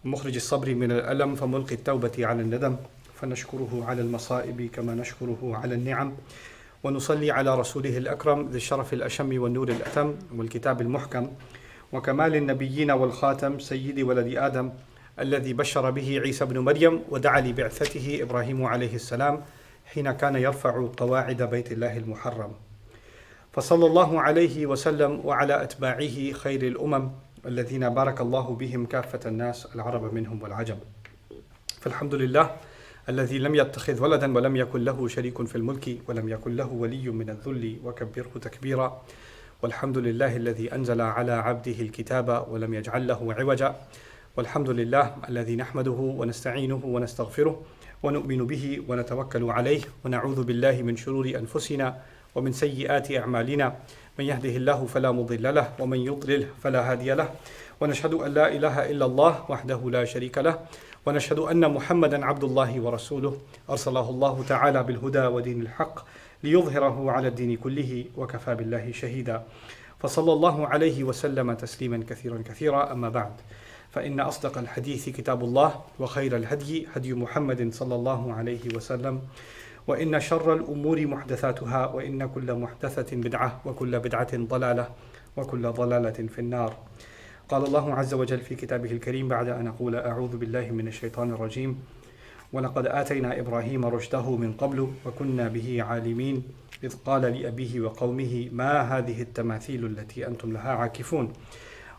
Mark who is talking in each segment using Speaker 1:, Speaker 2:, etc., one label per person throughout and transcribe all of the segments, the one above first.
Speaker 1: مخرج الصبر من الألم فملقي التوبة على الندم فنشكره على المصائب كما نشكره على النعم ونصلي على رسوله الأكرم ذي الشرف الأشم والنور الأتم والكتاب المحكم وكمال النبيين والخاتم سيد ولد آدم الذي بشر به عيسى بن مريم ودعا لبعثته إبراهيم عليه السلام حين كان يرفع قواعد بيت الله المحرم. فصلى الله عليه وسلم وعلى أتباعه خير الأمم الذين بارك الله بهم كافة الناس العرب منهم والعجم. فالحمد لله الذي لم يتخذ ولدا ولم يكن له شريك في الملك ولم يكن له ولي من الذل وكبره تكبيرا. والحمد لله الذي أنزل على عبده الكتاب ولم يجعل له عوجا. والحمد لله الذي نحمده ونستعينه ونستغفره ونؤمن به ونتوكل عليه ونعوذ بالله من شرور أنفسنا ومن سيئات أعمالنا من يهده الله فلا مضل له ومن يضلل فلا هادي له ونشهد أن لا إله إلا الله وحده لا شريك له ونشهد أن محمدا عبد الله ورسوله أرسله الله تعالى بالهدى ودين الحق ليظهره على الدين كله وكفى بالله شهيدا. فصلى الله عليه وسلم تسليما كثيرا كثيرا. أما بعد، فإن أصدق الحديث كتاب الله وخير الهدي هدي محمد صلى الله عليه وسلم وإن شر الأمور محدثاتها وإن كل محدثة بدعة وكل بدعة ضلالة وكل ضلالة في النار. قال الله عز وجل في كتابه الكريم بعد أن أقول أعوذ بالله من الشيطان الرجيم: ولقد آتينا إبراهيم رشده من قبل وكنا به عالمين إذ قال لأبيه وقومه ما هذه التماثيل التي أنتم لها عاكفون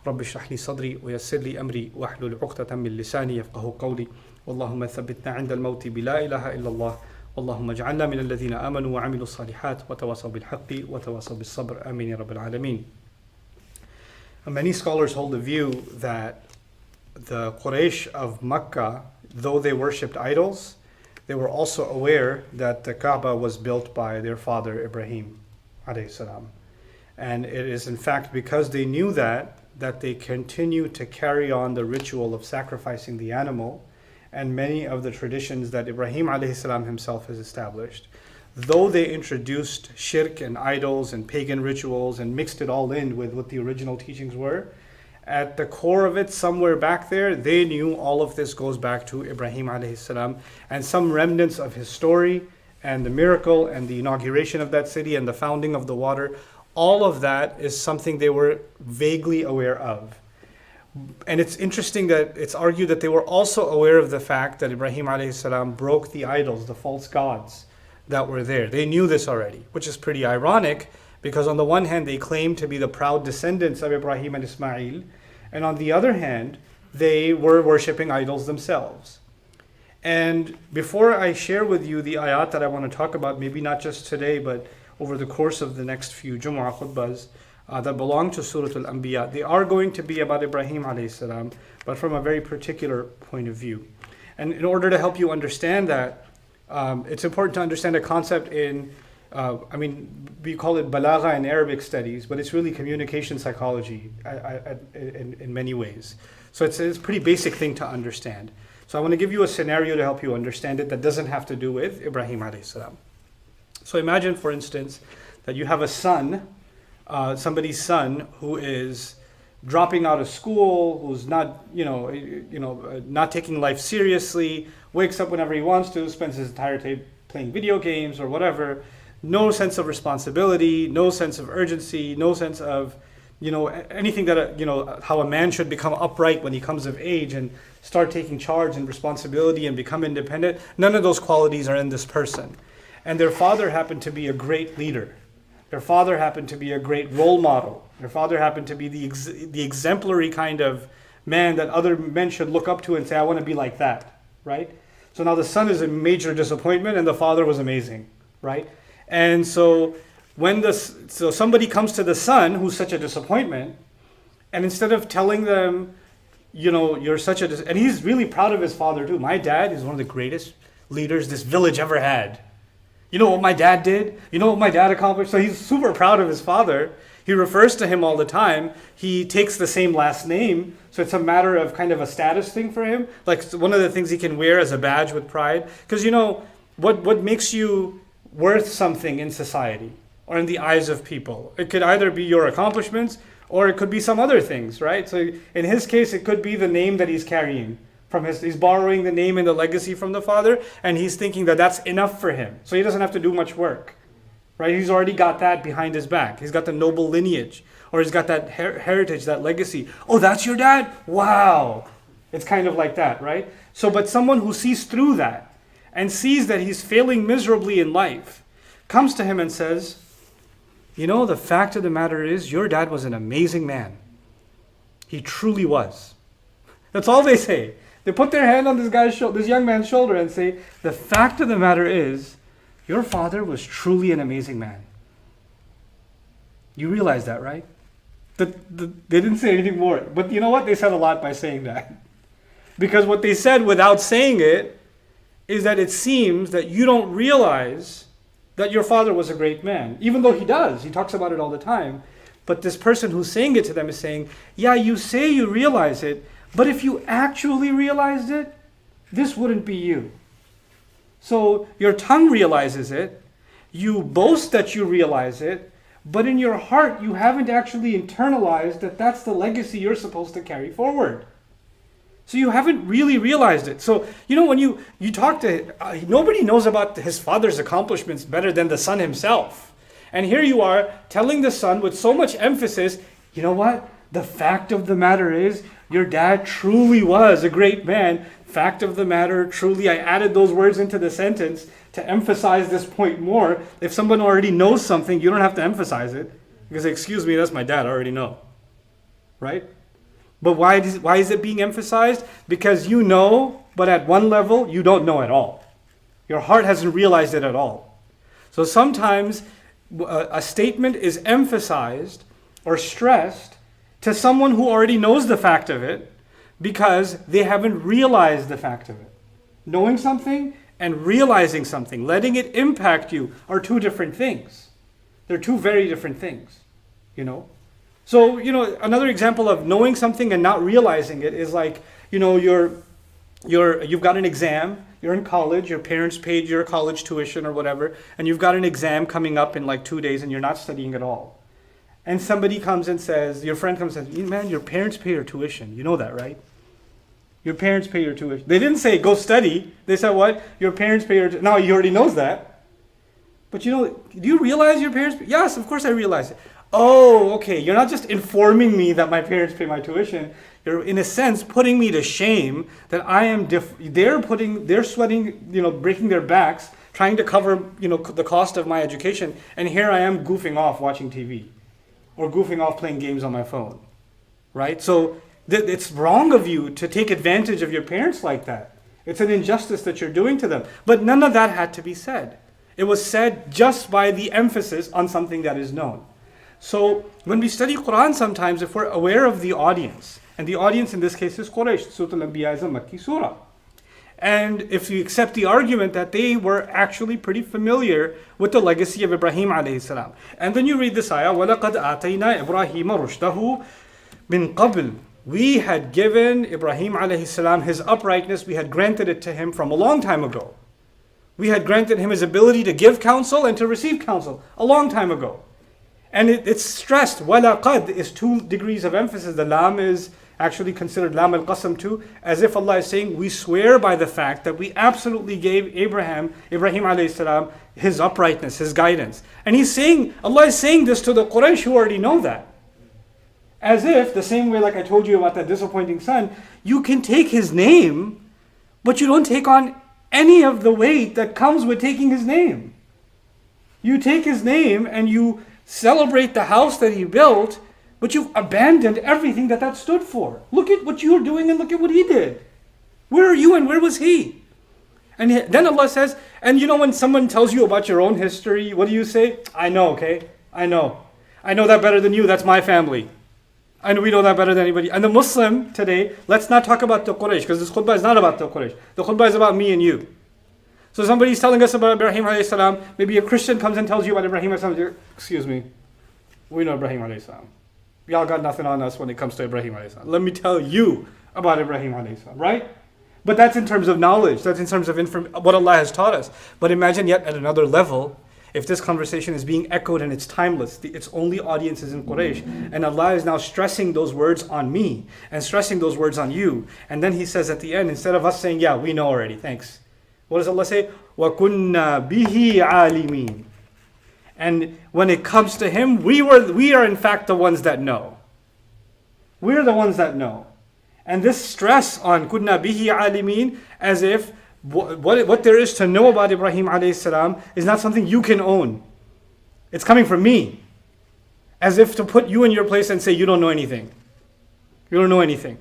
Speaker 1: رب اشرح لي صدري ويسر لي أمري واحلل عقدة من لساني يفقه قولي اللهم ثبتنا عند الموت بلا إله إلا الله اللهم اجعلنا من الذين آمنوا وعملوا الصالحات وتواصوا بالحق وتواصوا بالصبر آمين يا رب العالمين. Many scholars hold the view that the Quraysh of Makkah, though they worshipped idols, they were also aware that the Kaaba was built by their father Ibrahim alayhi salam. And it is in fact because they knew that they continue to carry on the ritual of sacrificing the animal and many of the traditions that Ibrahim alayhi salam himself has established. Though they introduced shirk and idols and pagan rituals and mixed it all in with what the original teachings were, at the core of it, somewhere back there, they knew all of this goes back to Ibrahim alayhi salam and some remnants of his story and the miracle and the inauguration of that city and the founding of the water. All of that is something they were vaguely aware of. And it's interesting that it's argued that they were also aware of the fact that Ibrahim alayhi salam broke the idols, the false gods that were there. They knew this already, which is pretty ironic because on the one hand they claim to be the proud descendants of Ibrahim and Ismail, and on the other hand they were worshipping idols themselves. And before I share with you the ayat that I want to talk about, maybe not just today but over the course of the next few Jumu'ah khutbahs that belong to Surah Al-Anbiya, they are going to be about Ibrahim alayhi salam, but from a very particular point of view. And in order to help you understand that, it's important to understand a concept we call it balagha in Arabic studies, but it's really communication psychology in many ways. So it's a pretty basic thing to understand. So I want to give you a scenario to help you understand it that doesn't have to do with Ibrahim alayhi salam. So imagine, for instance, that you have a son, somebody's son who is dropping out of school, who's not, not taking life seriously, wakes up whenever he wants to, spends his entire day playing video games or whatever, no sense of responsibility, no sense of urgency, no sense of, anything that, how a man should become upright when he comes of age and start taking charge and responsibility and become independent. None of those qualities are in this person. And their father happened to be a great leader. Their father happened to be a great role model. Their father happened to be the exemplary kind of man that other men should look up to and say, I want to be like that, right? So now the son is a major disappointment and the father was amazing, right? And so so somebody comes to the son who's such a disappointment, and instead of telling them, you're such and he's really proud of his father too. My dad is one of the greatest leaders this village ever had. You know what my dad did? You know what my dad accomplished? So he's super proud of his father. He refers to him all the time. He takes the same last name. So it's a matter of kind of a status thing for him. Like one of the things he can wear as a badge with pride. Because what makes you worth something in society or in the eyes of people? It could either be your accomplishments or it could be some other things, right? So in his case, it could be the name that he's carrying, He's borrowing the name and the legacy from the father, and he's thinking that that's enough for him. So he doesn't have to do much work, right? He's already got that behind his back. He's got the noble lineage, or he's got that heritage, that legacy. Oh, that's your dad? Wow. It's kind of like that, right? So, but someone who sees through that and sees that he's failing miserably in life comes to him and says, you know, the fact of the matter is your dad was an amazing man. He truly was. That's all they say. They put their hand on this young man's shoulder and say, the fact of the matter is, your father was truly an amazing man. You realize that, right? They didn't say anything more. But you know what? They said a lot by saying that. Because what they said without saying it is that it seems that you don't realize that your father was a great man. Even though he does. He talks about it all the time. But this person who's saying it to them is saying, yeah, you say you realize it, but if you actually realized it, this wouldn't be you. So your tongue realizes it, you boast that you realize it, but in your heart you haven't actually internalized that that's the legacy you're supposed to carry forward. So you haven't really realized it. So, you know, when you talk to, nobody knows about his father's accomplishments better than the son himself. And here you are telling the son with so much emphasis, you know what? The fact of the matter is, your dad truly was a great man. Fact of the matter, truly, I added those words into the sentence to emphasize this point more. If someone already knows something, you don't have to emphasize it. Because, excuse me, that's my dad, I already know. Right? But why is it being emphasized? Because you know, but at one level, you don't know at all. Your heart hasn't realized it at all. So sometimes a statement is emphasized or stressed to someone who already knows the fact of it because they haven't realized the fact of it. Knowing something and realizing something, letting it impact you, are two different things. They're two very different things, you know. So, you know, another example of knowing something and not realizing it is like, you know, you've got an exam, you're in college, your parents paid your college tuition or whatever, and you've got an exam coming up in like 2 days and you're not studying at all. And somebody comes and says, your friend comes and says, man, your parents pay your tuition. You know that, right? Your parents pay your tuition. They didn't say, go study. They said what? Your parents pay your tuition. Now, he already knows that. But you know, do you realize your parents pay? Yes, of course I realize it. Oh, okay. You're not just informing me that my parents pay my tuition. You're, in a sense, putting me to shame that I am they're sweating, you know, breaking their backs, trying to cover, you know, the cost of my education. And here I am goofing off watching TV or goofing off playing games on my phone, right? So it's wrong of you to take advantage of your parents like that. It's an injustice that you're doing to them. But none of that had to be said. It was said just by the emphasis on something that is known. So when we study Quran sometimes, if we're aware of the audience, and the audience in this case is Quraysh, Surah Al-Anbiya is a Makki surah. And if you accept the argument that they were actually pretty familiar with the legacy of Ibrahim alayhi salam. And then you read this ayah, وَلَقَدْ آتَيْنَا إِبْرَاهِيمَ رُشْدَهُ مِنْ قَبْلِ. We had given Ibrahim alayhi salam his uprightness, we had granted it to him from a long time ago. We had granted him his ability to give counsel and to receive counsel a long time ago. And it's stressed, وَلَقَدْ is 2 degrees of emphasis. The lam is actually considered lam al-qasam too, as if Allah is saying, we swear by the fact that we absolutely gave Ibrahim alayhi salam, his uprightness, his guidance. And he's saying, Allah is saying this to the Quraysh who already know that. As if, the same way like I told you about that disappointing son, you can take his name, but you don't take on any of the weight that comes with taking his name. You take his name and you celebrate the house that he built, but you've abandoned everything that stood for. Look at what you're doing and look at what he did. Where are you and where was he? And then Allah says, and you know when someone tells you about your own history, what do you say? I know, okay? I know. I know that better than you. That's my family. I know we know that better than anybody. And the Muslim today, let's not talk about the Quraysh, because this khutbah is not about the Quraysh. The khutbah is about me and you. So somebody's telling us about Ibrahim alayhi salam. Maybe a Christian comes and tells you about Ibrahim alayhi salam. Excuse me. We know Ibrahim alayhi salam. Y'all got nothing on us when it comes to Ibrahim alayhi salam. Let me tell you about Ibrahim alayhi salam, right? But that's in terms of knowledge. That's in terms of what Allah has taught us. But imagine yet at another level, if this conversation is being echoed and it's timeless, its only audience is in Quraysh, and Allah is now stressing those words on me and stressing those words on you. And then He says at the end, instead of us saying, yeah, we know already, thanks. What does Allah say? وَكُنَّا بِهِ عَالِمِينَ. And when it comes to Him, we are in fact the ones that know. We're the ones that know. And this stress on kunna bihi alimin, as if what there is to know about Ibrahim alayhi salam is not something you can own. It's coming from me. As if to put you in your place and say, you don't know anything. You don't know anything.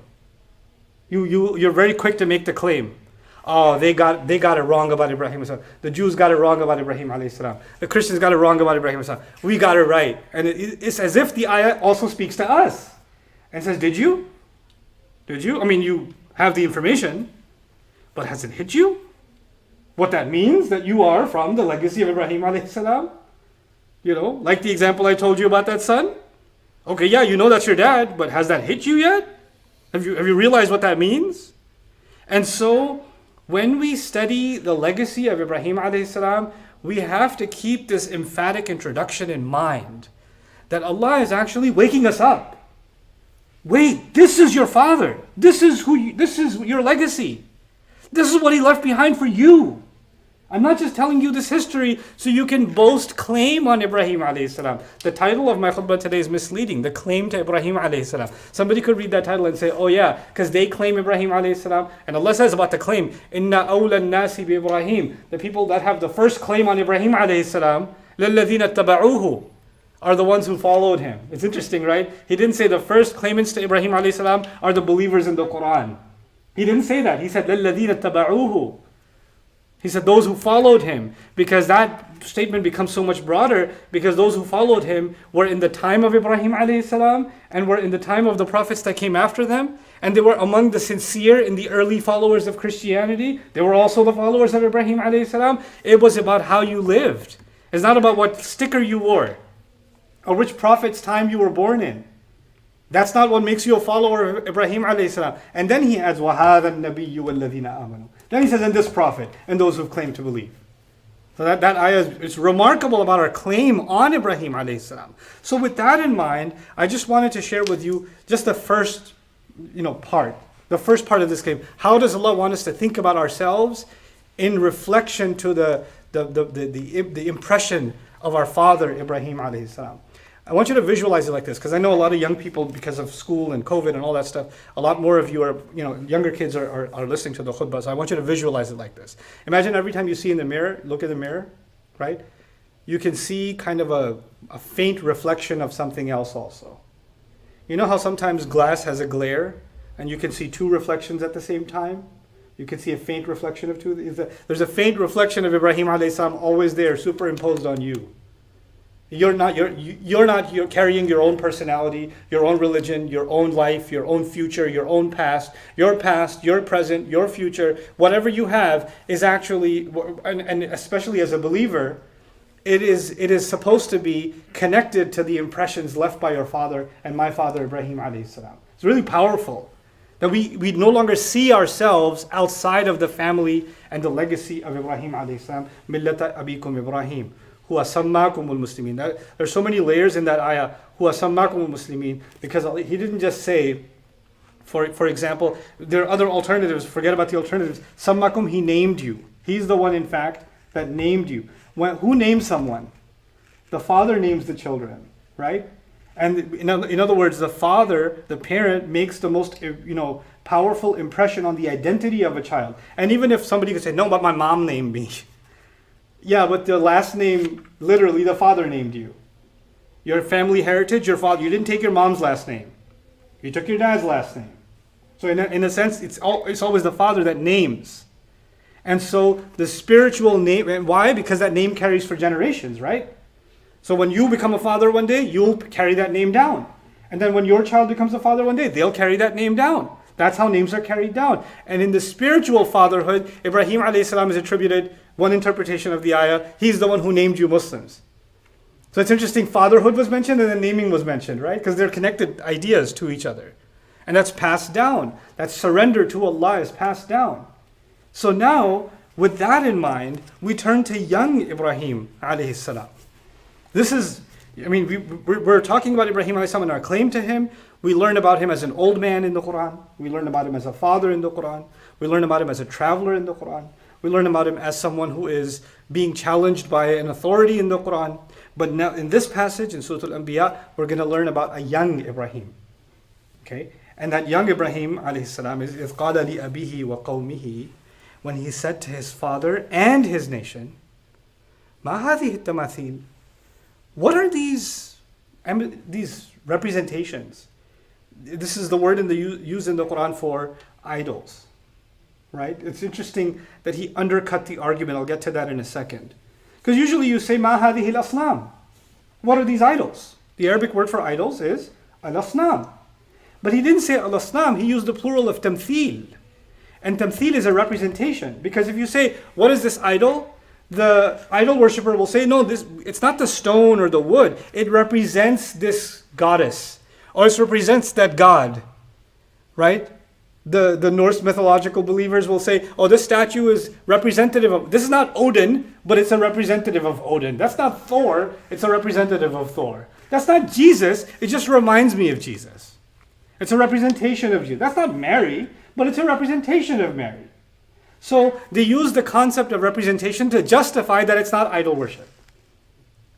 Speaker 1: You're very quick to make the claim. Oh, they got it wrong about Ibrahim alayhi salam. The Jews got it wrong about Ibrahim alayhi salam. The Christians got it wrong about Ibrahim alayhi salam. We got it right. And it's as if the ayah also speaks to us. And says, did you? Did you? I mean, you have the information, but has it hit you? What that means, that you are from the legacy of Ibrahim alayhi salam? You know, like the example I told you about that son. Okay, yeah, you know that's your dad, but has that hit you yet? Have you realized what that means? And so, when we study the legacy of Ibrahim alayhi salam, we have to keep this emphatic introduction in mind, that Allah is actually waking us up. Wait, this is your father. This is your legacy. This is what he left behind for you. I'm not just telling you this history so you can boast claim on Ibrahim alayhi salam. The title of my khutbah today is misleading. The claim to Ibrahim alayhi salam. Somebody could read that title and say, oh yeah, because they claim Ibrahim alayhi salam. And Allah says about the claim, Inna awla nasi bi Ibrahim. The people that have the first claim on Ibrahim alayhi salam, لَلَّذِينَ اتَّبَعُوهُ, are the ones who followed him. It's interesting, right? He didn't say the first claimants to Ibrahim alayhi salam are the believers in the Quran. He didn't say that. He said, لَلَّذِينَ اتَّبَعُوهُ. He said those who followed him, because that statement becomes so much broader, because those who followed him were in the time of Ibrahim alayhi salam and were in the time of the prophets that came after them, and they were among the sincere in the early followers of Christianity. They were also the followers of Ibrahim alayhi salam. It was about how you lived. It's not about what sticker you wore or which prophet's time you were born in. That's not what makes you a follower of Ibrahim alayhi salam. And then he adds, وَهَذَا النَّبِيُّ وَالَّذِينَ آمَنُوا. Then he says, and this prophet, and those who've claimed to believe. So that ayah is remarkable about our claim on Ibrahim alayhi salam. So with that in mind, I just wanted to share with you just the first part. The first part of this claim. How does Allah want us to think about ourselves in reflection to the impression of our father Ibrahim alayhi salam? I want you to visualize it like this, because I know a lot of young people, because of school and COVID and all that stuff, a lot more of you are, younger kids are listening to the khutbah. So I want you to visualize it like this. Imagine every time you see in the mirror, look in the mirror, right? You can see kind of a faint reflection of something else also. You know how sometimes glass has a glare and you can see two reflections at the same time? You can see a faint reflection of two. There's a faint reflection of Ibrahim alayhi salam always there, superimposed on you. You're carrying your own personality, your own religion, your own life, your own future, your own past, your present, your future. Whatever you have is actually, and especially as a believer, it is supposed to be connected to the impressions left by your father and my father Ibrahim alayhi salam. It's really powerful that we no longer see ourselves outside of the family and the legacy of Ibrahim alayhi salam. Millata abikum Ibrahim. Huwa sammakumul muslimin. There's so many layers in that ayah. Huwa sammakumul muslimin, because he didn't just say, for example, there are other alternatives. Forget about the alternatives. Sammakum, he named you. He's the one, in fact, that named you. Who names someone? The father names the children, right? And in other words, the father, the parent, makes the most powerful impression on the identity of a child. And even if somebody could say, no, but my mom named me. Yeah, but the last name, literally, the father named you. Your family heritage, your father, you didn't take your mom's last name. You took your dad's last name. So in a sense, it's always the father that names. And so the spiritual name, and why? Because that name carries for generations, right? So when you become a father one day, you'll carry that name down. And then when your child becomes a father one day, they'll carry that name down. That's how names are carried down. And in the spiritual fatherhood, Ibrahim alayhi salam is attributed, one interpretation of the ayah, he's the one who named you Muslims. So it's interesting, fatherhood was mentioned and then naming was mentioned, right? Because they're connected ideas to each other. And that's passed down. That surrender to Allah is passed down. So now, with that in mind, we turn to young Ibrahim alayhi salam. We're talking about Ibrahim alayhi salam and our claim to him. We learn about him as an old man in the Quran. We learn about him as a father in the Quran. We learn about him as a traveler in the Quran. We learn about him as someone who is being challenged by an authority in the Quran. But now in this passage, in Surah Al-Anbiya, we're going to learn about a young Ibrahim. Okay? And that young Ibrahim alayhi salam is إِذْ قَالَ لِأَبِيهِ وَقَوْمِهِ, when he said to his father and his nation, مَا هَذِهِ التَّمَاثِيلِ, what are these representations? This is the word used in the Quran for idols. Right? It's interesting that he undercut the argument. I'll get to that in a second. Because usually you say, مَا هَذِهِ الْأَصْنَامِ, what are these idols? The Arabic word for idols is al-asnam. But he didn't say al-asnam, he used the plural of tamthil. And tamthil is a representation. Because if you say, what is this idol? The idol worshipper will say, no, it's not the stone or the wood. It represents this goddess. Or it represents that god. Right? The Norse mythological believers will say, oh, this statue is representative of, this is not Odin, but it's a representative of Odin. That's not Thor, it's a representative of Thor. That's not Jesus, it just reminds me of Jesus. It's a representation of Jesus. That's not Mary, but it's a representation of Mary. So they use the concept of representation to justify that it's not idol worship.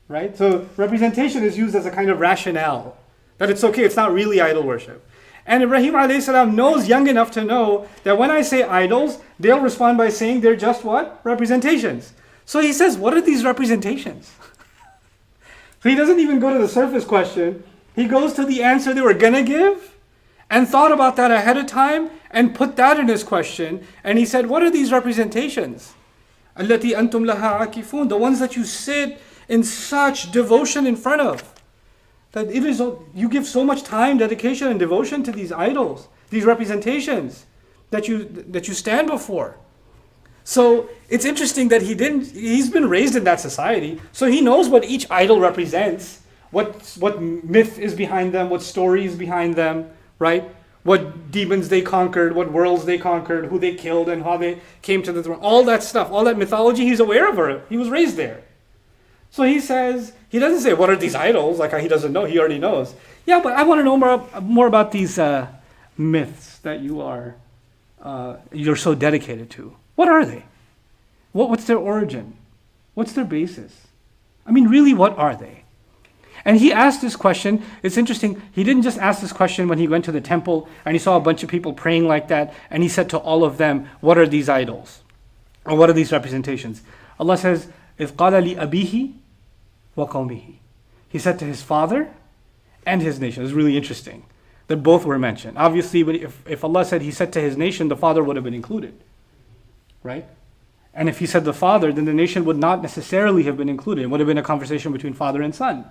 Speaker 1: Right? So representation is used as a kind of rationale, that it's okay, it's not really idol worship. And Ibrahim alayhi salam knows young enough to know that when I say idols, they'll respond by saying they're just what? Representations. So he says, what are these representations? So he doesn't even go to the surface question. He goes to the answer they were going to give and thought about that ahead of time and put that in his question. And he said, what are these representations? الَّتِي أَنْتُمْ لَهَا عَاكِفُونَ, the ones that you sit in such devotion in front of. That it is, you give so much time, dedication, and devotion to these idols, these representations that you stand before. So it's interesting that he's been raised in that society, so he knows what each idol represents, what myth is behind them, what story is behind them, right? What demons they conquered, what worlds they conquered, who they killed, and how they came to the throne. All that stuff, all that mythology, he's aware of it. He was raised there. So he says, he doesn't say, what are these idols? Like he doesn't know, he already knows. Yeah, but I want to know more about these myths that you're so dedicated to. What are they? What's their origin? What's their basis? I mean, really, what are they? And he asked this question. It's interesting. He didn't just ask this question when he went to the temple and he saw a bunch of people praying like that. And he said to all of them, what are these idols? Or what are these representations? Allah says, إِذْ قَالَ لِأَبِيهِ وَقَوْمِهِ. He said to his father and his nation. It's really interesting that both were mentioned. Obviously, if Allah said he said to his nation, the father would have been included. Right? And if he said the father, then the nation would not necessarily have been included. It would have been a conversation between father and son.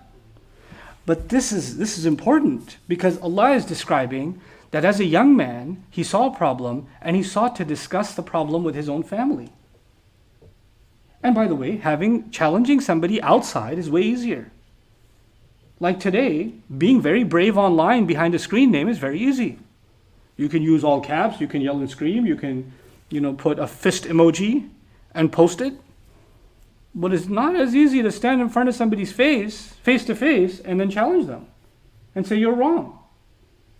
Speaker 1: But this is important because Allah is describing that as a young man, he saw a problem and he sought to discuss the problem with his own family. And by the way, challenging somebody outside is way easier. Like today, being very brave online behind a screen name is very easy. You can use all caps, you can yell and scream, you can, put a fist emoji and post it. But it's not as easy to stand in front of somebody's face to face, and then challenge them and say you're wrong.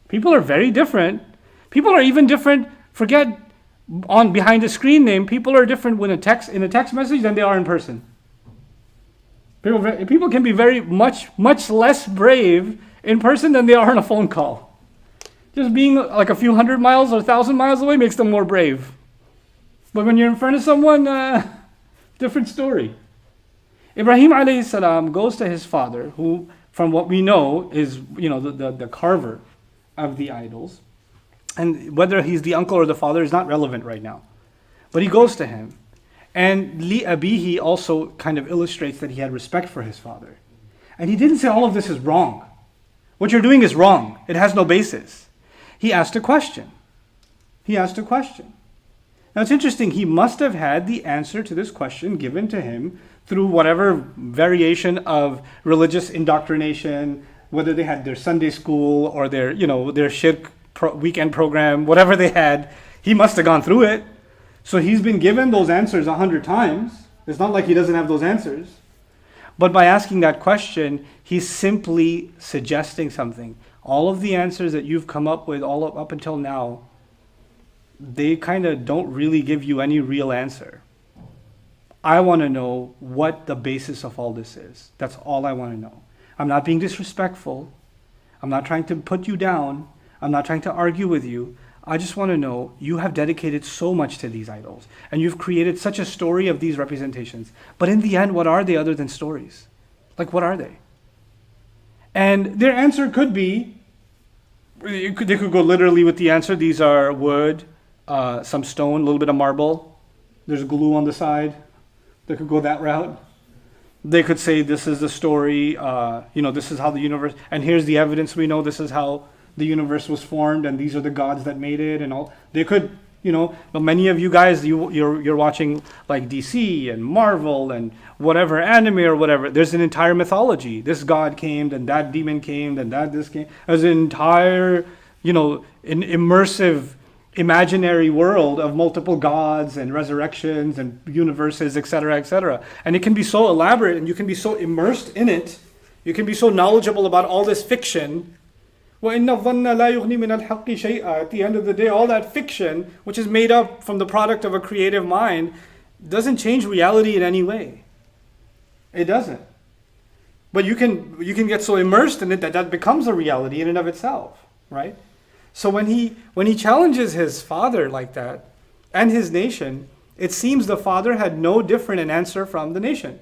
Speaker 1: People are very different. People are even different, forget on behind a screen name, people are different in a text message than they are in person. People can be very much less brave in person than they are on a phone call. Just being like a few hundred miles or 1,000 miles away makes them more brave. But when you're in front of someone, different story. Ibrahim alayhi salam goes to his father, who, from what we know, is the carver of the idols. And whether he's the uncle or the father is not relevant right now. But he goes to him. And li abihi also kind of illustrates that he had respect for his father. And he didn't say all of this is wrong. What you're doing is wrong. It has no basis. He asked a question. Now it's interesting, he must have had the answer to this question given to him through whatever variation of religious indoctrination, whether they had their Sunday school or their shirk weekend program, whatever they had, he must have gone through it. So he's been given those answers 100 times. It's not like he doesn't have those answers. But by asking that question, he's simply suggesting something. All of the answers that you've come up with up until now, they kind of don't really give you any real answer. I want to know what the basis of all this is. That's all I want to know. I'm not being disrespectful. I'm not trying to put you down. I'm not trying to argue with you. I just want to know, you have dedicated so much to these idols, and you've created such a story of these representations. But in the end, what are they other than stories? Like, what are they? And their answer could be, they could go literally with the answer. These are wood, some stone, a little bit of marble. There's glue on the side. They could go that route. They could say, this is the story, this is how the universe, and here's the evidence we know this is how the universe was formed, and these are the gods that made it, and all. They could, but many of you guys, you're watching like DC and Marvel and whatever, anime or whatever. There's an entire mythology. This god came, then that demon came, then this came. There's an entire, an immersive, imaginary world of multiple gods and resurrections and universes, etc., etc. And it can be so elaborate, and you can be so immersed in it. You can be so knowledgeable about all this fiction. وَإِنَّ الظَّنَّ لَا يُغْنِي مِنَ الْحَقِّ شَيْئًا. At the end of the day, all that fiction, which is made up from the product of a creative mind, doesn't change reality in any way. It doesn't. But you can get so immersed in it that becomes a reality in and of itself, right? So when he challenges his father like that, and his nation, it seems the father had no different an answer from the nation.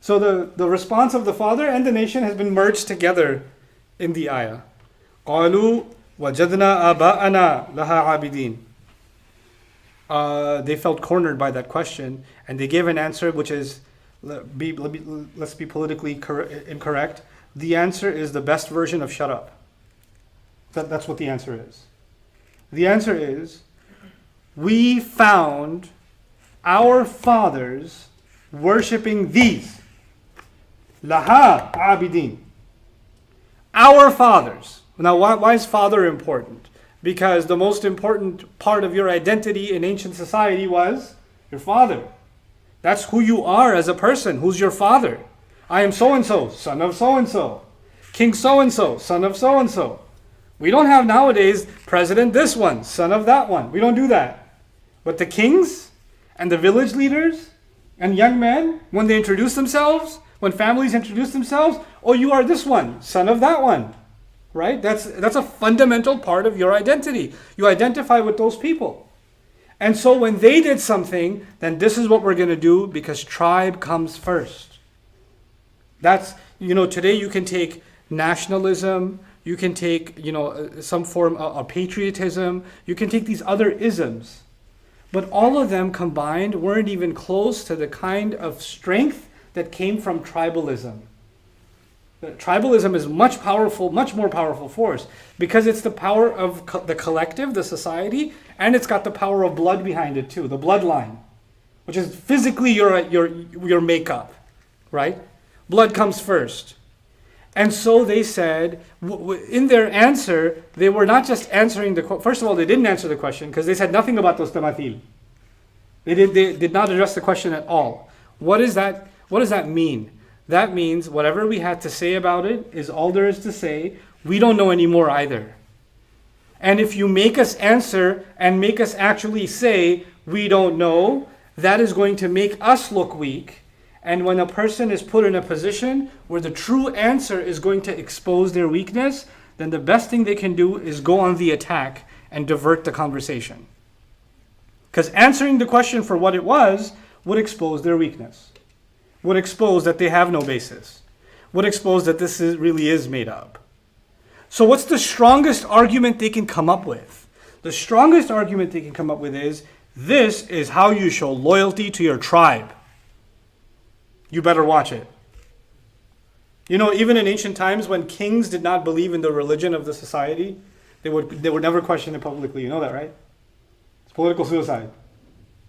Speaker 1: So the response of the father and the nation has been merged together in the ayah. قَالُوا وَجَدْنَا آبَاءَنَا لَهَا عَابِدِينَ. They felt cornered by that question, and they gave an answer which is, let's be politically incorrect. The answer is the best version of shut up. That's what the answer is. The answer is, we found our fathers worshipping these. Laha abidin. Our fathers. Now, why is father important? Because the most important part of your identity in ancient society was your father. That's who you are as a person. Who's your father? I am so-and-so, son of so-and-so. King so-and-so, son of so-and-so. We don't have nowadays president this one, son of that one. We don't do that. But the kings and the village leaders and young men, when they introduce themselves, when families introduce themselves, oh, you are this one, son of that one. Right? That's a fundamental part of your identity. You identify with those people. And so when they did something, then this is what we're going to do, because tribe comes first. That's, today you can take nationalism, you can take, some form of patriotism, you can take these other isms. But all of them combined weren't even close to the kind of strength that came from tribalism. Tribalism is much more powerful force, because it's the power of the collective, the society, and it's got the power of blood behind it too, the bloodline, which is physically your makeup, right? Blood comes first. And so they said, in their answer, they were not just answering the question. First of all, they didn't answer the question because they said nothing about those tamathil. They did not address the question at all. What does that mean? That means whatever we had to say about it is all there is to say. We don't know anymore either. And if you make us answer and make us actually say we don't know, that is going to make us look weak. And when a person is put in a position where the true answer is going to expose their weakness, then the best thing they can do is go on the attack and divert the conversation. Because answering the question for what it was would expose their weakness. Would expose that they have no basis. Would expose that this really is made up. So what's the strongest argument they can come up with? The strongest argument they can come up with is, this is how you show loyalty to your tribe. You better watch it. Even in ancient times when kings did not believe in the religion of the society, they would never question it publicly. You know that, right? It's political suicide.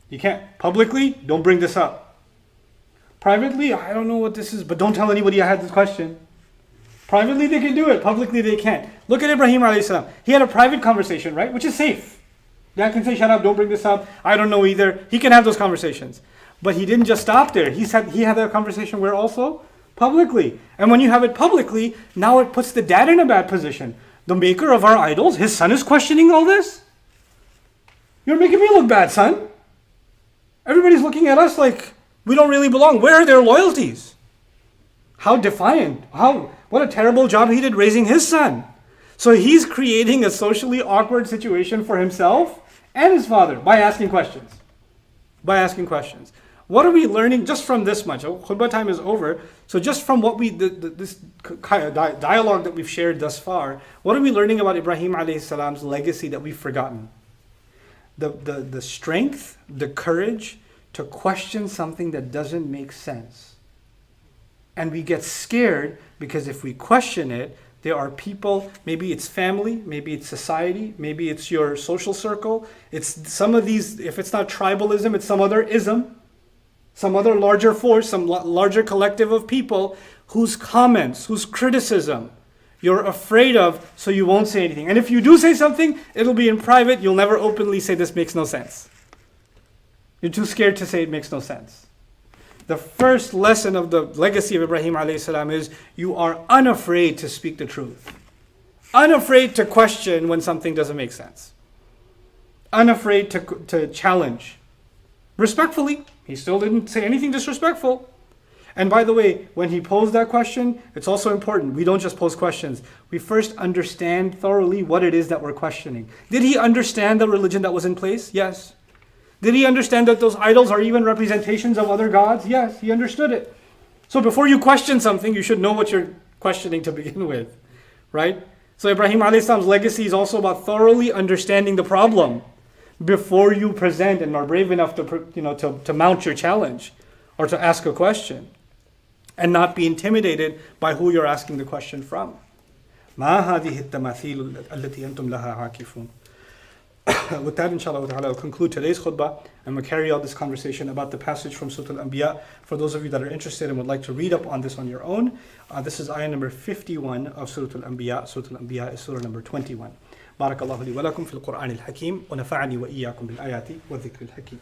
Speaker 1: You can't. Publicly, don't bring this up. Privately, I don't know what this is, but don't tell anybody I had this question. Privately, they can do it. Publicly, they can't. Look at Ibrahim alayhi salam. He had a private conversation, right? Which is safe. Dad can say, shut up, don't bring this up. I don't know either. He can have those conversations. But he didn't just stop there. He had that conversation where also? Publicly. And when you have it publicly, now it puts the dad in a bad position. The maker of our idols, his son is questioning all this? You're making me look bad, son. Everybody's looking at us like we don't really belong. Where are their loyalties? How defiant. What a terrible job he did raising his son. So he's creating a socially awkward situation for himself and his father by asking questions. What are we learning just from this much? Khutbah time is over. So just from what this dialogue that we've shared thus far, what are we learning about Ibrahim alayhi salam's legacy that we've forgotten? The strength, the courage to question something that doesn't make sense. And we get scared because if we question it, there are people, maybe it's family, maybe it's society, maybe it's your social circle. It's some of these, if it's not tribalism, it's some other ism, some other larger force, some larger collective of people whose comments, whose criticism you're afraid of, so you won't say anything. And if you do say something, it'll be in private. You'll never openly say this makes no sense. You're too scared to say it makes no sense. The first lesson of the legacy of Ibrahim alayhi salam is you are unafraid to speak the truth. Unafraid to question when something doesn't make sense. Unafraid to challenge. Respectfully. He still didn't say anything disrespectful. And by the way, when he posed that question, it's also important. We don't just pose questions. We first understand thoroughly what it is that we're questioning. Did he understand the religion that was in place? Yes. Did he understand that those idols are even representations of other gods? Yes, he understood it. So before you question something, you should know what you're questioning to begin with. Right? So Ibrahim alayhi salam's legacy is also about thoroughly understanding the problem before you present and are brave enough to mount your challenge or to ask a question. And not be intimidated by who you're asking the question from. ما هذه التماثيل التي أنتم لها عاكفون. With that, inshallah ta'ala, I'll conclude today's khutbah and we'll carry out this conversation about the passage from Surah Al-Anbiya. For those of you that are interested and would like to read up on this on your own, this is ayah number 51 of Surah Al-Anbiya. Surah Al-Anbiya is surah number 21. بارك الله لي ولكم في القرآن الحكيم ونفعني وإياكم بالآيات والذكر الحكيم.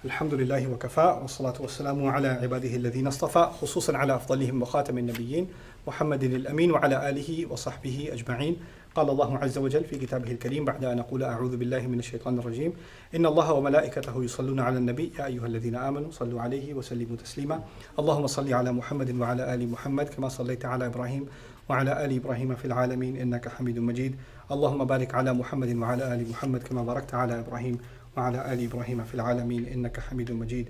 Speaker 1: الحمد لله وكفى والصلاة والسلام على عباده الذين اصطفى خصوصا على أفضلهم وخاتم النبيين محمد الأمين وعلى آله وصحبه أجمعين. قال الله عز وجل في كتابه الكريم بعد أن أقول أعوذ بالله من الشيطان الرجيم إن الله وملائكته يصلون على النبي يا أيها الذين آمنوا صلوا عليه وسلموا تسليما اللهم صل على محمد وعلى آل محمد كما صليت على إبراهيم وعلى آل إبراهيم في العالمين إنك حميد مجيد اللهم بارك على محمد وعلى آل محمد كما باركت على إبراهيم وعلى آل إبراهيم في العالمين إنك حميد مجيد.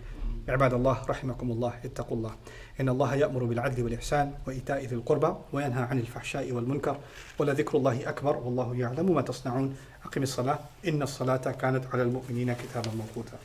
Speaker 1: عباد الله رحمكم الله اتقوا الله إن الله يأمر بالعدل والإحسان وإيتاء ذي القربى وينهى عن الفحشاء والمنكر ولذكر الله أكبر والله يعلم ما تصنعون. أقم الصلاة إن الصلاة كانت على المؤمنين كتابا موقوتا.